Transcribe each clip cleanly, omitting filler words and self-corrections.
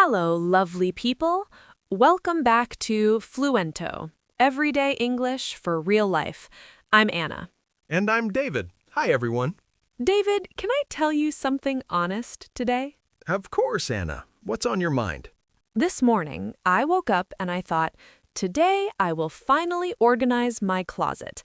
Hello, lovely people. Welcome back to Fluento, everyday English for real life. I'm Anna. And I'm David. Hi, everyone. David, can I tell you something honest today? Of course, Anna. What's on your mind? This morning, I woke up and I thought, today I will finally organize my closet.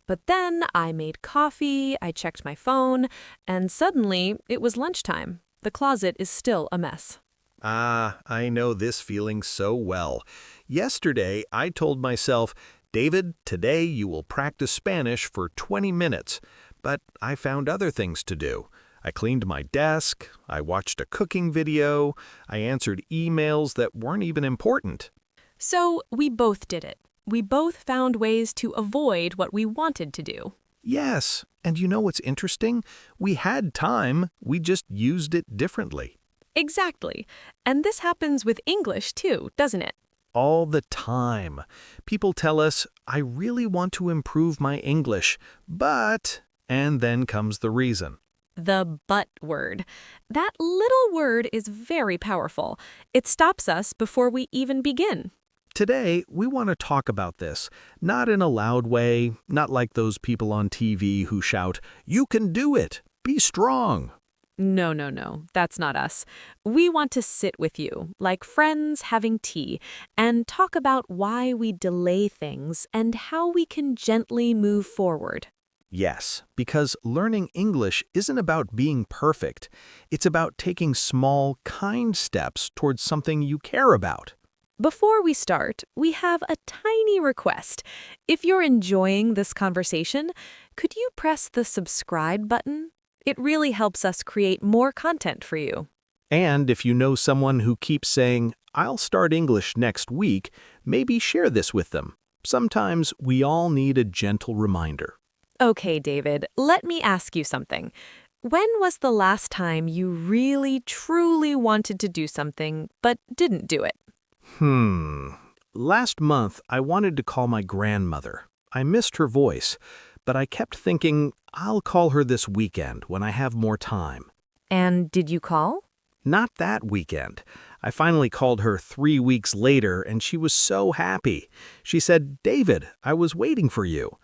But then I made coffee, I checked my phone, and suddenly it was lunchtime. The closet is still a mess. I know this feeling so well. Yesterday, I told myself, David, today you will practice Spanish for 20 minutes. But I found other things to do. I cleaned my desk, I watched a cooking video, I answered emails that weren't even important. So we both did it. We both found ways to avoid what we wanted to do. Yes, and you know what's interesting? We had time, we just used it differently. Exactly. And this happens with English too, doesn't it? All the time. People tell us, I really want to improve my English, but... And then comes the reason. The but word. That little word is very powerful. It stops us before we even begin. Today, we want to talk about this, not in a loud way, not like those people on TV who shout, "You can do it! Be strong!" No, that's not us. We want to sit with you, like friends having tea, and talk about why we delay things and how we can gently move forward. Yes, because learning English isn't about being perfect. It's about taking small, kind steps towards something you care about. Before we start, we have a tiny request. If you're enjoying this conversation, could you press the subscribe button? It really helps us create more content for you. And if you know someone who keeps saying, "I'll start English next week," maybe share this with them. Sometimes we all need a gentle reminder. Okay, David, let me ask you something. When was the last time you really, truly wanted to do something, but didn't do it? Last month, I wanted to call my grandmother. I missed her voice, but I kept thinking, I'll call her this weekend when I have more time. And did you call? Not that weekend. I finally called her 3 weeks later, and she was so happy. She said, "David, I was waiting for you."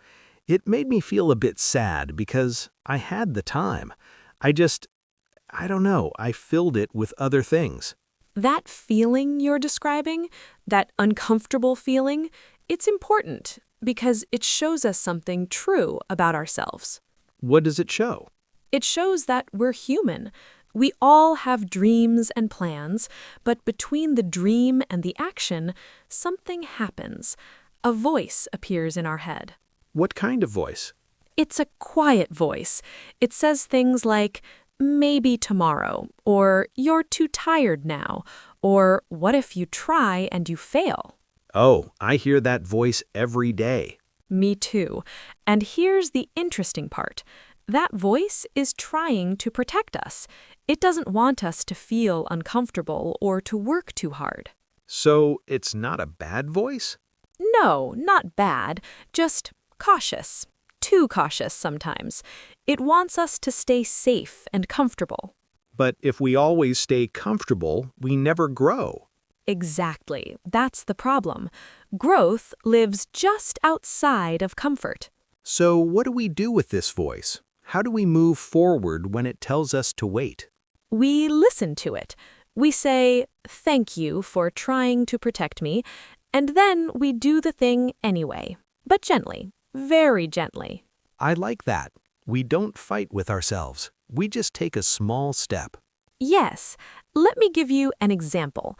It made me feel a bit sad because I had the time. I don't know, I filled it with other things. That feeling you're describing, that uncomfortable feeling, it's important because it shows us something true about ourselves. What does it show? It shows that we're human. We all have dreams and plans, but between the dream and the action, something happens. A voice appears in our head. What kind of voice? It's a quiet voice. It says things like, maybe tomorrow, or you're too tired now, or what if you try and you fail? Oh, I hear that voice every day. Me too. And here's the interesting part. That voice is trying to protect us. It doesn't want us to feel uncomfortable or to work too hard. So it's not a bad voice? No, not bad, just cautious. Too cautious sometimes. It wants us to stay safe and comfortable. But if we always stay comfortable, we never grow. Exactly. That's the problem. Growth lives just outside of comfort. So what do we do with this voice? How do we move forward when it tells us to wait? We listen to it. We say, "Thank you for trying to protect me," and then we do the thing anyway, but gently, very gently. I like that. We don't fight with ourselves. We just take a small step. Yes, let me give you an example.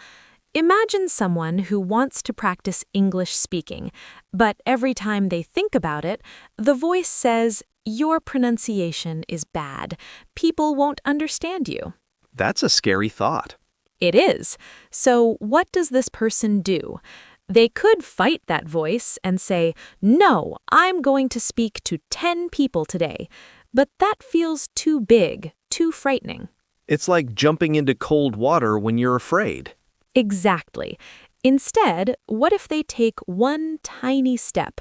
Imagine someone who wants to practice English speaking, but every time they think about it, the voice says, "Your pronunciation is bad. People won't understand you." That's a scary thought. It is. So what does this person do? They could fight that voice and say, "No, I'm going to speak to 10 people today." But that feels too big, too frightening. It's like jumping into cold water when you're afraid. Exactly. Instead, what if they take one tiny step?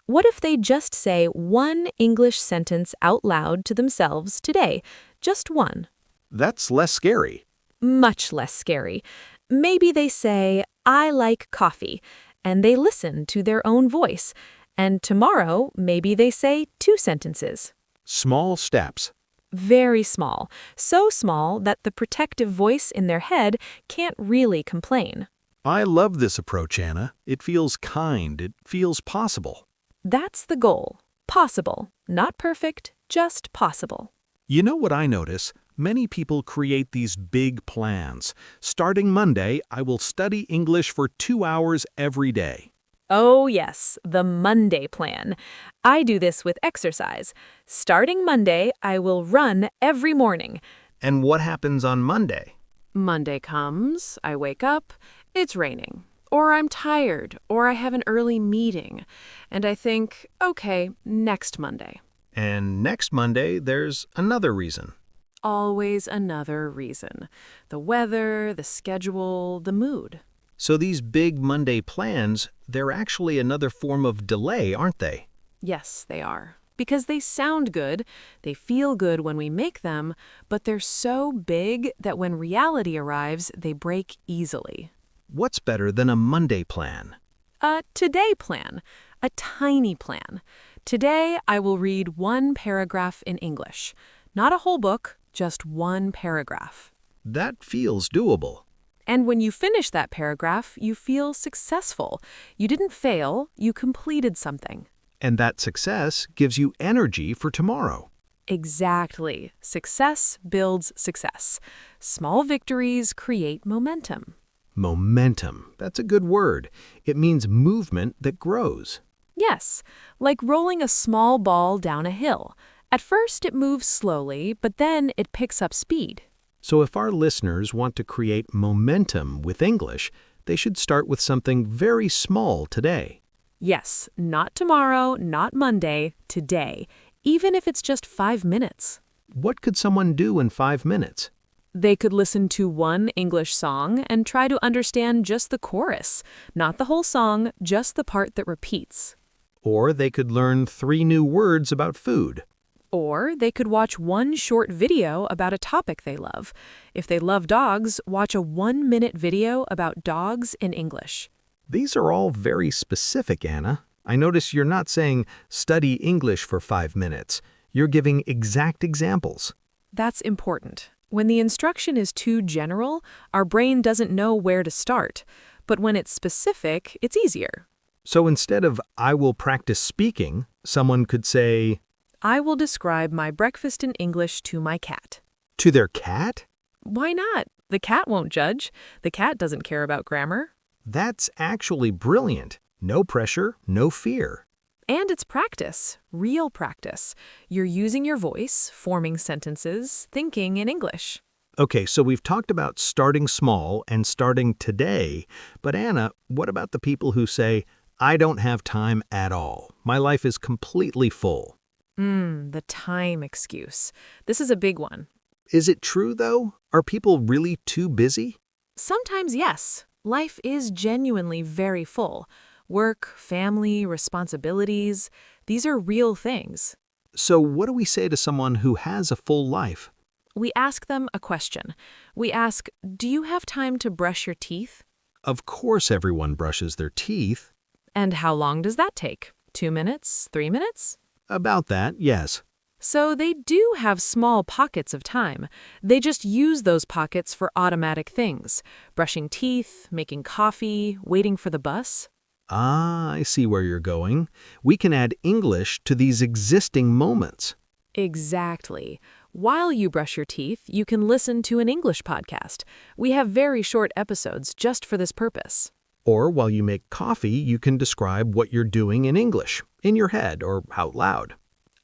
What if they just say one English sentence out loud to themselves today? Just one. That's less scary. Much less scary. Maybe they say, I like coffee, and they listen to their own voice. And tomorrow, maybe they say 2 sentences. Small steps. Very small, so small that the protective voice in their head can't really complain. I love this approach, Anna. It feels kind. It feels possible. That's the goal. Possible. Not perfect, just possible. You know what I notice? Many people create these big plans. Starting Monday, I will study English for 2 hours every day. Oh yes, the Monday plan. I do this with exercise. Starting Monday, I will run every morning. And what happens on Monday? Monday comes, I wake up, it's raining. Or I'm tired, or I have an early meeting. And I think, okay, next Monday. And next Monday, there's another reason. Always another reason. The weather, the schedule, the mood. So these big Monday plans, they're actually another form of delay, aren't they? Yes, they are. Because they sound good, they feel good when we make them, but they're so big that when reality arrives, they break easily. What's better than a Monday plan? A today plan. A tiny plan. Today, I will read 1 paragraph in English. Not a whole book, just 1 paragraph. That feels doable. And when you finish that paragraph, you feel successful. You didn't fail, you completed something. And that success gives you energy for tomorrow. Exactly. Success builds success. Small victories create momentum. Momentum. That's a good word. It means movement that grows. Yes, like rolling a small ball down a hill. At first, it moves slowly, but then it picks up speed. So if our listeners want to create momentum with English, they should start with something very small today. Yes, not tomorrow, not Monday, today, even if it's just 5 minutes. What could someone do in 5 minutes? They could listen to 1 English song and try to understand just the chorus, not the whole song, just the part that repeats. Or they could learn 3 new words about food. Or they could watch 1 short video about a topic they love. If they love dogs, watch a 1-minute video about dogs in English. These are all very specific, Anna. I notice you're not saying study English for 5 minutes. You're giving exact examples. That's important. When the instruction is too general, our brain doesn't know where to start. But when it's specific, it's easier. So instead of I will practice speaking, someone could say, I will describe my breakfast in English to my cat. to their cat? Why not? The cat won't judge. The cat doesn't care about grammar. That's actually brilliant. No pressure, no fear. And it's practice, real practice. You're using your voice, forming sentences, thinking in English. Okay, so we've talked about starting small and starting today, but Anna, what about the people who say, I don't have time at all. My life is completely full. The time excuse. This is a big one. Is it true, though? Are people really too busy? Sometimes, yes. Life is genuinely very full. Work, family, responsibilities, these are real things. So what do we say to someone who has a full life? We ask them a question. We ask, do you have time to brush your teeth? Of course everyone brushes their teeth. And how long does that take? 2 minutes? 3 minutes? About that, yes. So they do have small pockets of time. They just use those pockets for automatic things. Brushing teeth, making coffee, waiting for the bus. Ah, I see where you're going. We can add English to these existing moments. Exactly. While you brush your teeth, you can listen to an English podcast. We have very short episodes just for this purpose. Or while you make coffee, you can describe what you're doing in English, in your head or out loud.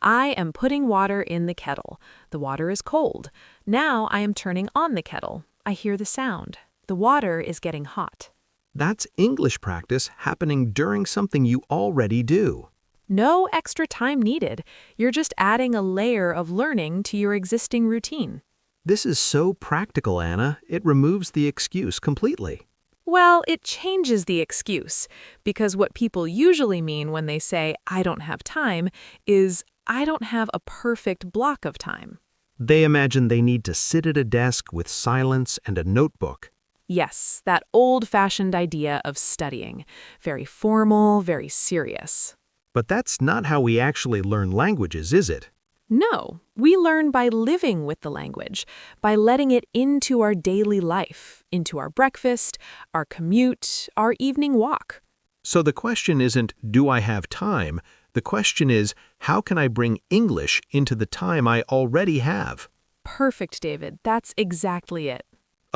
I am putting water in the kettle. The water is cold. Now I am turning on the kettle. I hear the sound. The water is getting hot. That's English practice happening during something you already do. No extra time needed. You're just adding a layer of learning to your existing routine. This is so practical, Anna. It removes the excuse completely. Well, it changes the excuse, because what people usually mean when they say, I don't have time, is I don't have a perfect block of time. They imagine they need to sit at a desk with silence and a notebook. Yes, that old-fashioned idea of studying. Very formal, very serious. But that's not how we actually learn languages, is it? No, we learn by living with the language, by letting it into our daily life, into our breakfast, our commute, our evening walk. So the question isn't, do I have time? The question is, how can I bring English into the time I already have? Perfect, David. That's exactly it.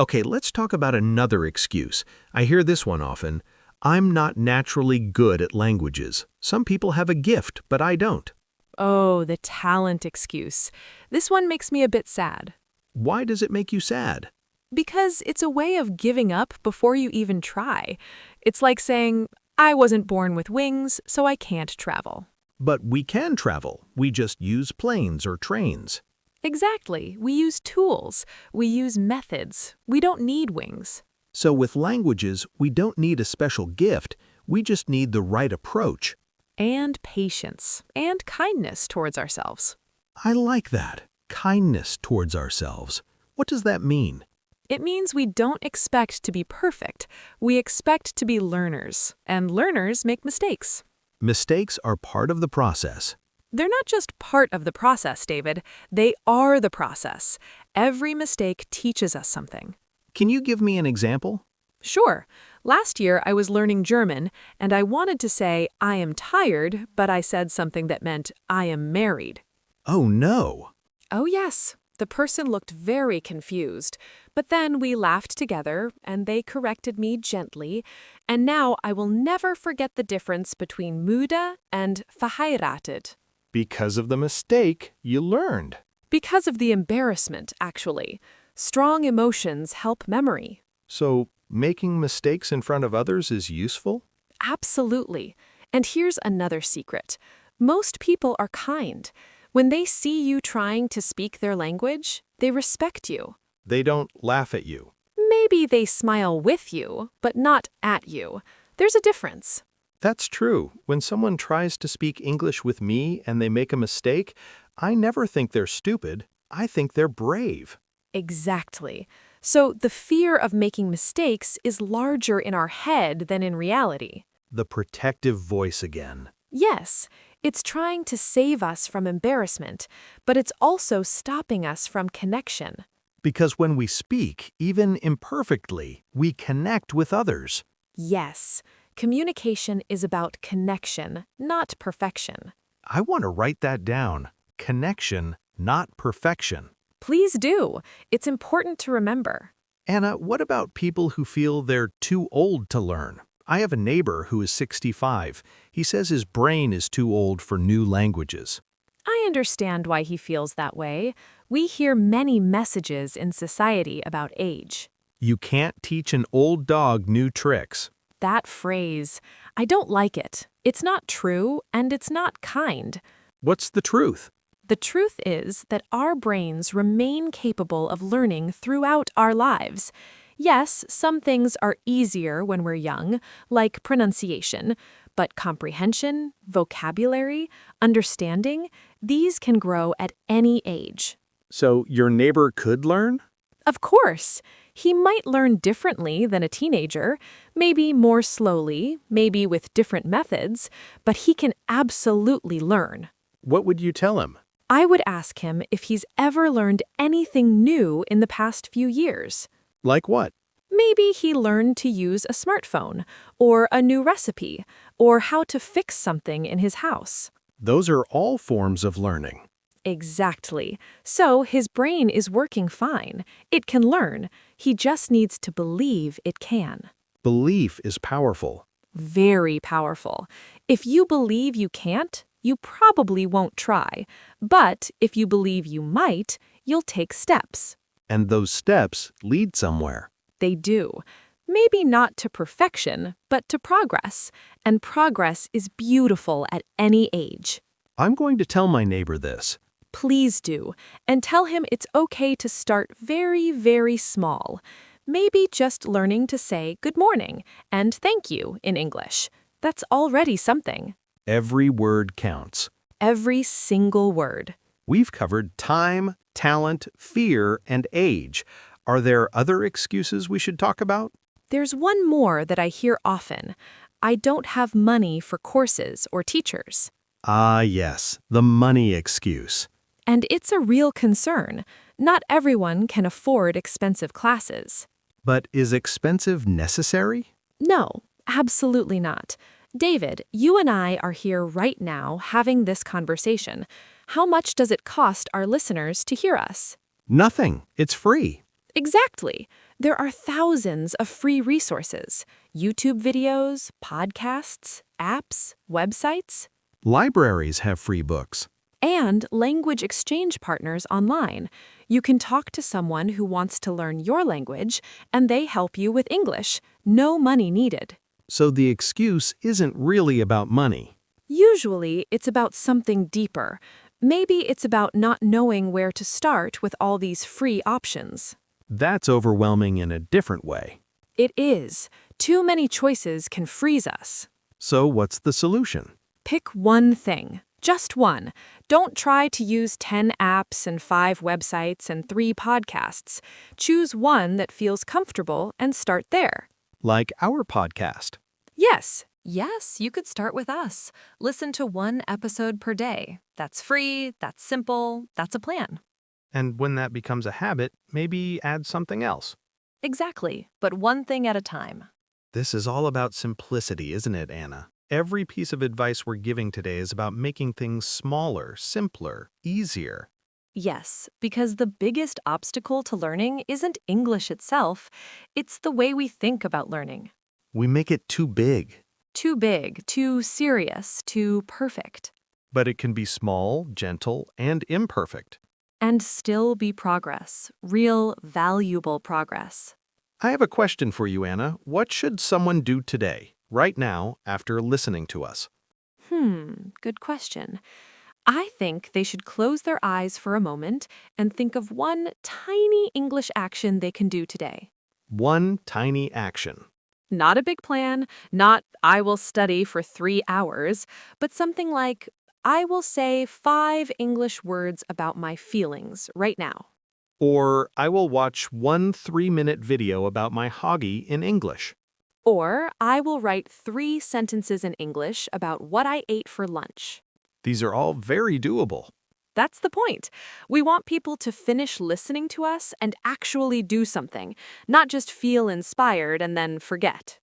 Okay, let's talk about another excuse. I hear this one often. I'm not naturally good at languages. Some people have a gift, but I don't. Oh, the talent excuse. This one makes me a bit sad. Why does it make you sad? Because it's a way of giving up before you even try. It's like saying, I wasn't born with wings, so I can't travel. But we can travel. We just use planes or trains. Exactly. We use tools. We use methods. We don't need wings. So with languages, we don't need a special gift. We just need the right approach. And patience. And kindness towards ourselves. I like that. Kindness towards ourselves. What does that mean? It means we don't expect to be perfect. We expect to be learners. And learners make mistakes. Mistakes are part of the process. They're not just part of the process, David. They are the process. Every mistake teaches us something. Can you give me an example? Sure. Last year, I was learning German, and I wanted to say, I am tired, but I said something that meant, I am married. Oh no! Oh, yes. The person looked very confused. But then we laughed together, and they corrected me gently, and now I will never forget the difference between müde and verheiratet. Because of the mistake, you learned. Because of the embarrassment, actually. Strong emotions help memory. So, making mistakes in front of others is useful? Absolutely. And here's another secret. Most people are kind. When they see you trying to speak their language, they respect you. They don't laugh at you. Maybe they smile with you, but not at you. There's a difference. That's true. When someone tries to speak English with me and they make a mistake, I never think they're stupid. I think they're brave. Exactly. So the fear of making mistakes is larger in our head than in reality. The protective voice again. Yes, it's trying to save us from embarrassment, but it's also stopping us from connection. Because when we speak, even imperfectly, we connect with others. Yes, communication is about connection, not perfection. I want to write that down. Connection, not perfection. Please do. It's important to remember. Anna, what about people who feel they're too old to learn? I have a neighbor who is 65. He says his brain is too old for new languages. I understand why he feels that way. We hear many messages in society about age. You can't teach an old dog new tricks. That phrase, I don't like it. It's not true, and it's not kind. What's the truth? The truth is that our brains remain capable of learning throughout our lives. Yes, some things are easier when we're young, like pronunciation, but comprehension, vocabulary, understanding, these can grow at any age. So your neighbor could learn? Of course, he might learn differently than a teenager, maybe more slowly, maybe with different methods, but he can absolutely learn. What would you tell him? I would ask him if he's ever learned anything new in the past few years. Like what? Maybe he learned to use a smartphone, or a new recipe, or how to fix something in his house. Those are all forms of learning. Exactly. So his brain is working fine. It can learn. He just needs to believe it can. Belief is powerful. Very powerful. If you believe you can't, you probably won't try. But if you believe you might, you'll take steps. And those steps lead somewhere. They do. Maybe not to perfection, but to progress. And progress is beautiful at any age. I'm going to tell my neighbor this. Please do. And tell him it's okay to start very, very small. Maybe just learning to say good morning and thank you in English. That's already something. Every word counts. Every single word. We've covered time, talent, fear, and age. Are there other excuses we should talk about? There's one more that I hear often. I don't have money for courses or teachers. Ah, yes, the money excuse. And it's a real concern. Not everyone can afford expensive classes. But is expensive necessary? No, absolutely not. David, you and I are here right now having this conversation. How much does it cost our listeners to hear us? Nothing. It's free. Exactly. There are thousands of free resources: YouTube videos, podcasts, apps, websites, Libraries have free books. and language exchange partners online. You can talk to someone who wants to learn your language, and they help you with English. No money needed. So the excuse isn't really about money. Usually, it's about something deeper. Maybe it's about not knowing where to start with all these free options. That's overwhelming in a different way. It is. Too many choices can freeze us. So what's the solution? Pick one thing. Just one. Don't try to use 10 apps and 5 websites and 3 podcasts. Choose one that feels comfortable and start there. Like our podcast. Yes. Yes, you could start with us. Listen to one episode per day. That's free, that's simple, that's a plan. And when that becomes a habit, maybe add something else. Exactly, but one thing at a time. This is all about simplicity, isn't it, Anna? Every piece of advice we're giving today is about making things smaller, simpler, easier. Yes, because the biggest obstacle to learning isn't English itself, it's the way we think about learning. We make it too big. Too big, too serious, too perfect. But it can be small, gentle, and imperfect. And still be progress, real, valuable progress. I have a question for you, Anna. What should someone do today, right now, after listening to us? Good question. I think they should close their eyes for a moment and think of one tiny English action they can do today. One tiny action. Not a big plan, not I will study for 3 hours, but something like I will say 5 English words about my feelings right now. Or I will watch one 3-minute video about my hobby in English. Or I will write 3 sentences in English about what I ate for lunch. These are all very doable. That's the point. We want people to finish listening to us and actually do something, not just feel inspired and then forget.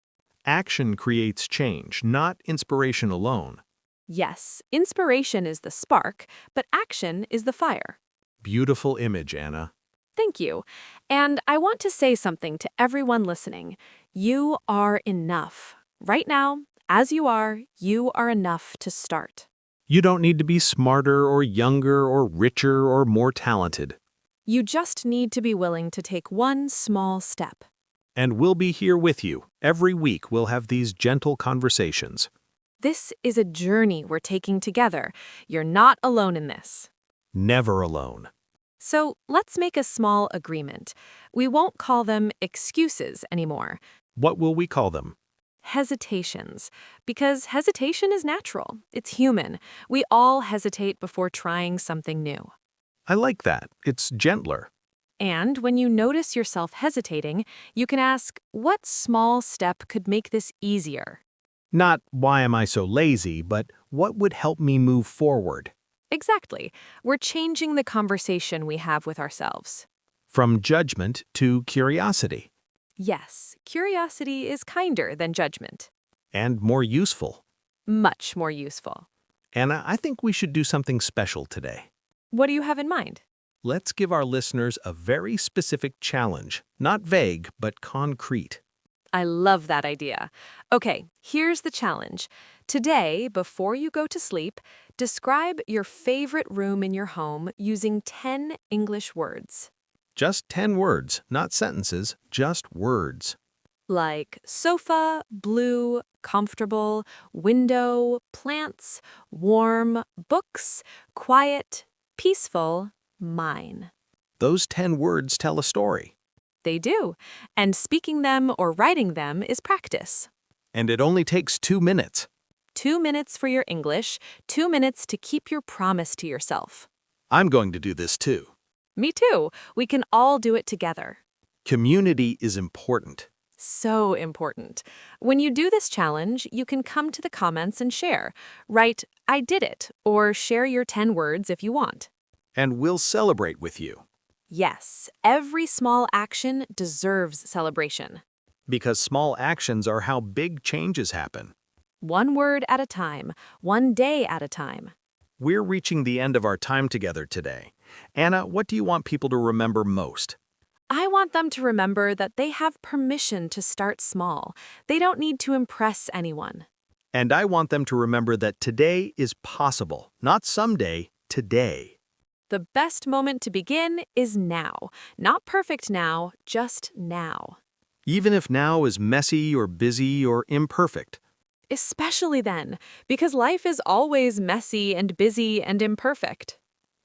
Action creates change, not inspiration alone. Yes, inspiration is the spark, but action is the fire. Beautiful image, Anna. Thank you. And I want to say something to everyone listening. You are enough. Right now, as you are enough to start. You don't need to be smarter or younger or richer or more talented. You just need to be willing to take one small step. And we'll be here with you. Every week we'll have these gentle conversations. This is a journey we're taking together. You're not alone in this. Never alone. So let's make a small agreement. We won't call them excuses anymore. What will we call them? Hesitations. Because hesitation is natural. It's human. We all hesitate before trying something new. I like that. It's gentler. And when you notice yourself hesitating, you can ask, what small step could make this easier? Not why am I so lazy, but what would help me move forward? Exactly. We're changing the conversation we have with ourselves. From judgment to curiosity. Yes, curiosity is kinder than judgment. And more useful. Much more useful. Anna, I think we should do something special today. What do you have in mind? Let's give our listeners a very specific challenge. Not vague, but concrete. I love that idea. Okay, here's the challenge. Today, before you go to sleep, describe your favorite room in your home using 10 English words. Just 10 words, not sentences, just words. Like sofa, blue, comfortable, window, plants, warm, books, quiet, peaceful, mine. Those 10 words tell a story. They do, and speaking them or writing them is practice. And it only takes 2 minutes. 2 minutes for your English, 2 minutes to keep your promise to yourself. I'm going to do this too. Me too. We can all do it together. Community is important. So important. When you do this challenge, you can come to the comments and share. Write, "I did it," or share your 10 words if you want. And we'll celebrate with you. Yes, every small action deserves celebration. Because small actions are how big changes happen. One word at a time, one day at a time. We're reaching the end of our time together today. Anna, what do you want people to remember most? I want them to remember that they have permission to start small. They don't need to impress anyone. And I want them to remember that today is possible, not someday, today. The best moment to begin is now. Not perfect now, just now. Even if now is messy or busy or imperfect. Especially then, because life is always messy and busy and imperfect.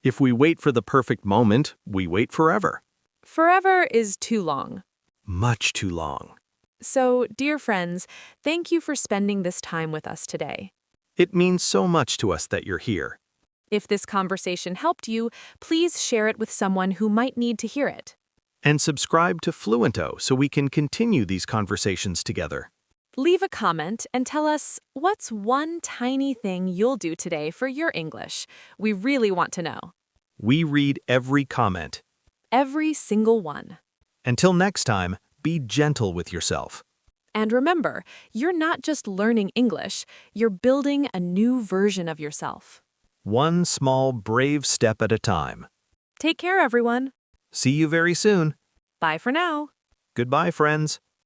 If we wait for the perfect moment, we wait forever. Forever is too long. Much too long. So, dear friends, thank you for spending this time with us today. It means so much to us that you're here. If this conversation helped you, please share it with someone who might need to hear it. And subscribe to Fluento so we can continue these conversations together. Leave a comment and tell us what's one tiny thing you'll do today for your English. We really want to know. We read every comment. Every single one. Until next time, be gentle with yourself. And remember, you're not just learning English, you're building a new version of yourself. One small, brave step at a time. Take care, everyone. See you very soon. Bye for now. Goodbye, friends.